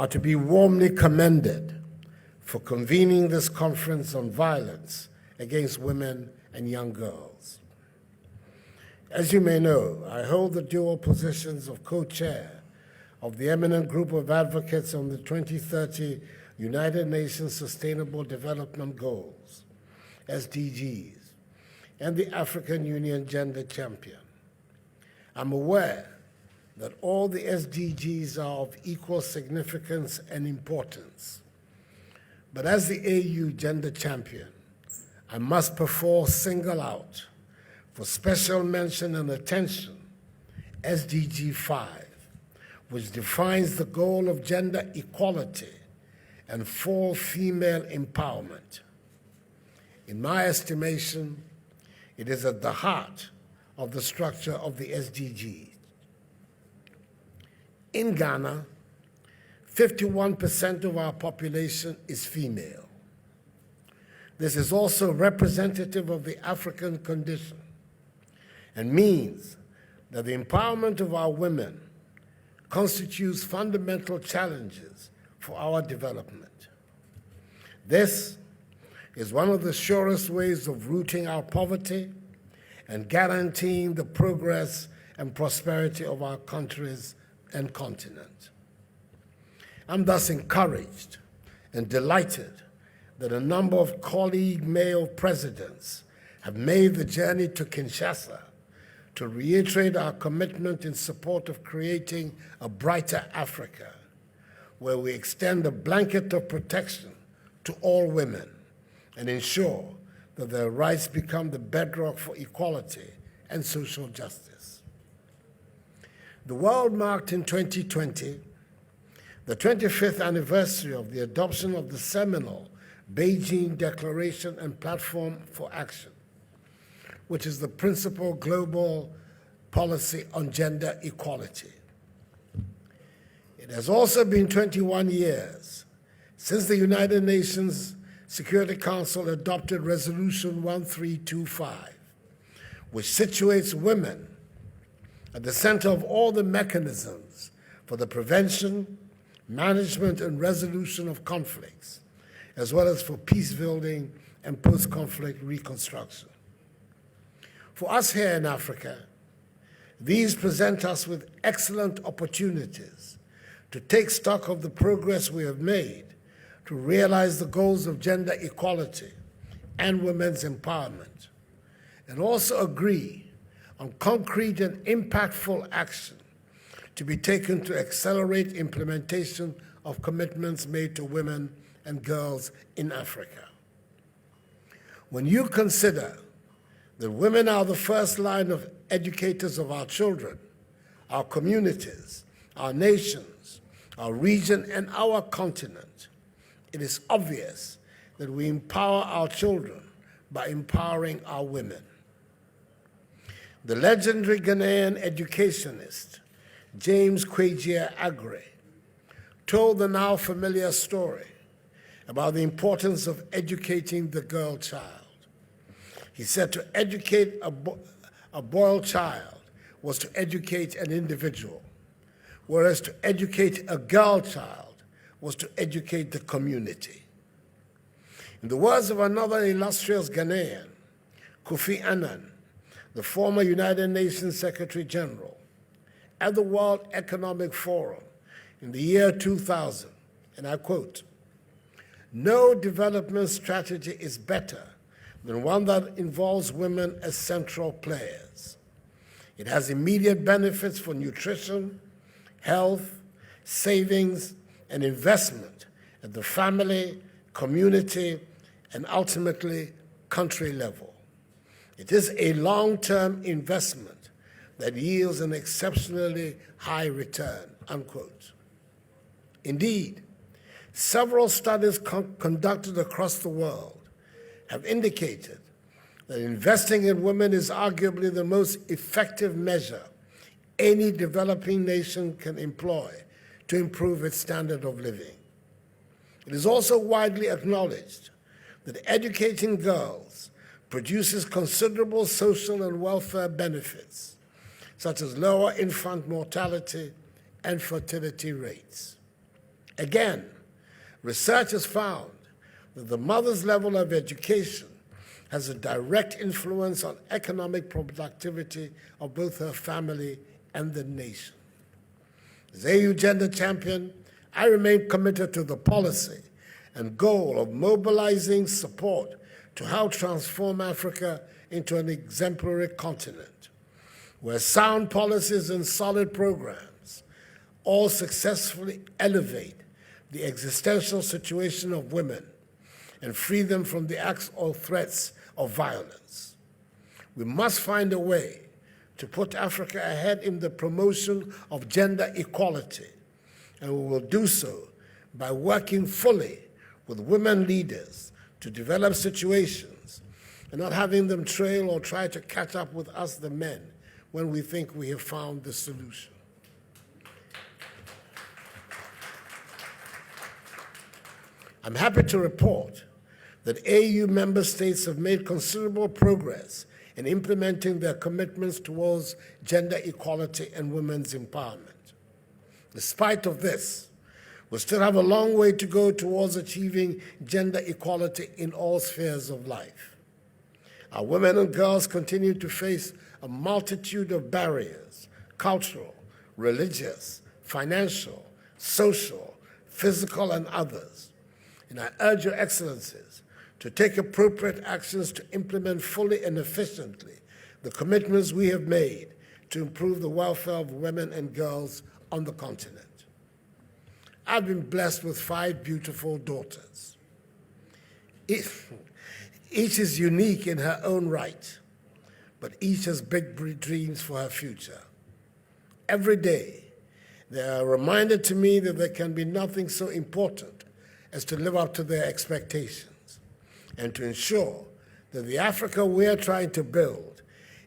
are to be warmly commended for convening this conference on violence against women and young girls. As you may know, I hold the dual positions of co-chair of the eminent group of advocates on the 2030 United Nations Sustainable Development Goals, SDGs, and the African Union Gender Champion. I'm aware that all the SDGs are of equal significance and importance. But as the AU Gender Champion, I must perforce single out for special mention and attention SDG 5, which defines the goal of gender equality and full female empowerment. In my estimation, it is at the heart of the structure of the SDGs. In Ghana, 51% of our population is female. This is also representative of the African condition and means that the empowerment of our women constitutes fundamental challenges for our development. This is one of the surest ways of rooting out poverty and guaranteeing the progress and prosperity of our countries and continent. I'm thus encouraged and delighted that a number of colleague male presidents have made the journey to Kinshasa to reiterate our commitment in support of creating a brighter Africa, where we extend a blanket of protection to all women and ensure that their rights become the bedrock for equality and social justice. The world marked in 2020 the 25th anniversary of the adoption of the seminal Beijing Declaration and Platform for Action, which is the principal global policy on gender equality. It has also been 21 years since the United Nations Security Council adopted Resolution 1325, which situates women at the center of all the mechanisms for the prevention, management, and resolution of conflicts, as well as for peace building and post-conflict reconstruction. For us here in Africa, these present us with excellent opportunities to take stock of the progress we have made to realize the goals of gender equality and women's empowerment, and also agree on concrete and impactful action to be taken to accelerate implementation of commitments made to women and girls in Africa. When you consider that women are the first line of educators of our children, our communities, our nations, our region, and our continent, it is obvious that we empower our children by empowering our women. The legendary Ghanaian educationist, James Kwegyir Aggrey, told the now familiar story about the importance of educating the girl child. He said to educate a boy child was to educate an individual, whereas to educate a girl child was to educate the community. In the words of another illustrious Ghanaian, Kofi Annan, the former United Nations Secretary General, at the World Economic Forum in the year 2000, and I quote, "No development strategy is better than one that involves women as central players. It has immediate benefits for nutrition, health, savings, and investment at the family, community, and ultimately country level. It is a long-term investment that yields an exceptionally high return," unquote. Indeed, several studies conducted across the world have indicated that investing in women is arguably the most effective measure any developing nation can employ to improve its standard of living. It is also widely acknowledged that educating girls produces considerable social and welfare benefits, such as lower infant mortality and fertility rates. Again, research has found that the mother's level of education has a direct influence on economic productivity of both her family and the nation. As AU Gender Champion, I remain committed to the policy and goal of mobilizing support to help transform Africa into an exemplary continent, where sound policies and solid programs all successfully elevate the existential situation of women and free them from the acts or threats of violence. We must find a way to put Africa ahead in the promotion of gender equality, and we will do so by working fully with women leaders to develop situations and not having them trail or try to catch up with us, the men, when we think we have found the solution. I'm happy to report that AU member states have made considerable progress in implementing their commitments towards gender equality and women's empowerment. In spite of this, we still have a long way to go towards achieving gender equality in all spheres of life. Our women and girls continue to face a multitude of barriers: cultural, religious, financial, social, physical, and others. And I urge your excellencies to take appropriate actions to implement fully and efficiently the commitments we have made to improve the welfare of women and girls on the continent. I've been blessed with 5 beautiful daughters. Each is unique in her own right, but each has big dreams for her future. Every day, they are reminded to me that there can be nothing so important as to live up to their expectations and to ensure that the Africa we are trying to build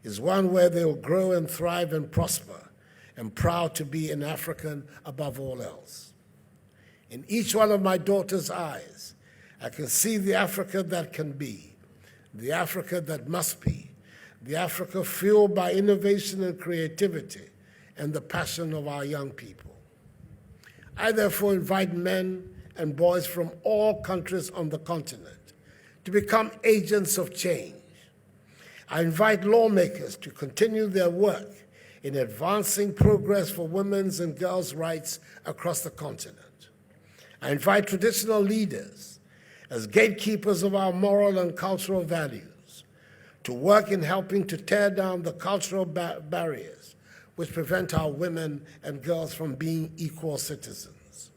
is one where they will grow and thrive and prosper, and proud to be an African above all else. In each one of my daughters' eyes, I can see the Africa that can be, the Africa that must be, the Africa fueled by innovation and creativity and the passion of our young people. I therefore invite men and boys from all countries on the continent to become agents of change. I invite lawmakers to continue their work in advancing progress for women's and girls' rights across the continent. I invite traditional leaders, as gatekeepers of our moral and cultural values, to work in helping to tear down the cultural barriers which prevent our women and girls from being equal citizens.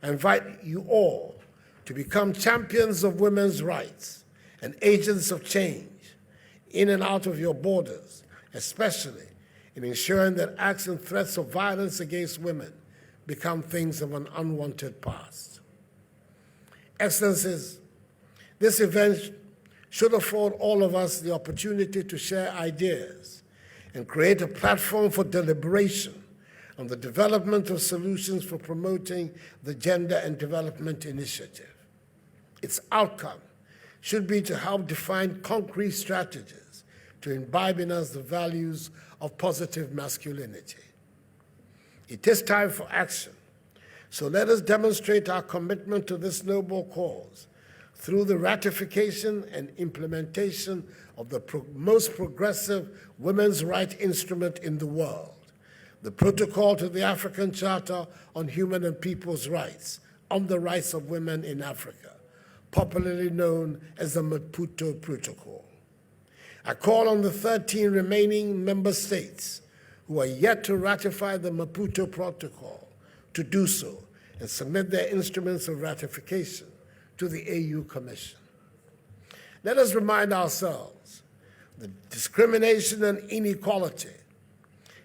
I invite you all to become champions of women's rights and agents of change in and out of your borders, especially in ensuring that acts and threats of violence against women become things of an unwanted past. Excellencies, this event should afford all of us the opportunity to share ideas and create a platform for deliberation on the development of solutions for promoting the Gender and Development Initiative. Its outcome should be to help define concrete strategies to imbibe in us the values of positive masculinity. It is time for action, so let us demonstrate our commitment to this noble cause through the ratification and implementation of the most progressive women's rights instrument in the world, the Protocol to the African Charter on Human and People's Rights, on the rights of women in Africa, popularly known as the Maputo Protocol. I call on the 13 remaining member states who are yet to ratify the Maputo Protocol to do so and submit their instruments of ratification to the AU Commission. Let us remind ourselves that discrimination and inequality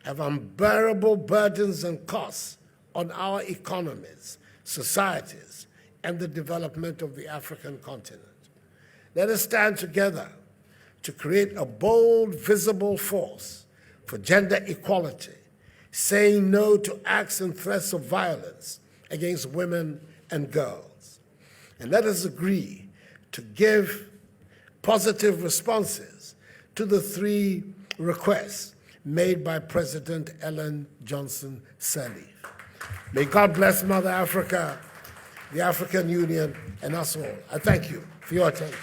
have unbearable burdens and costs on our economies, societies, and the development of the African continent. Let us stand together to create a bold, visible force for gender equality, saying no to acts and threats of violence against women and girls. And let us agree to give positive responses to the 3 requests made by President Ellen Johnson Sirleaf. May God bless Mother Africa, the African Union, and us all. I thank you for your attention.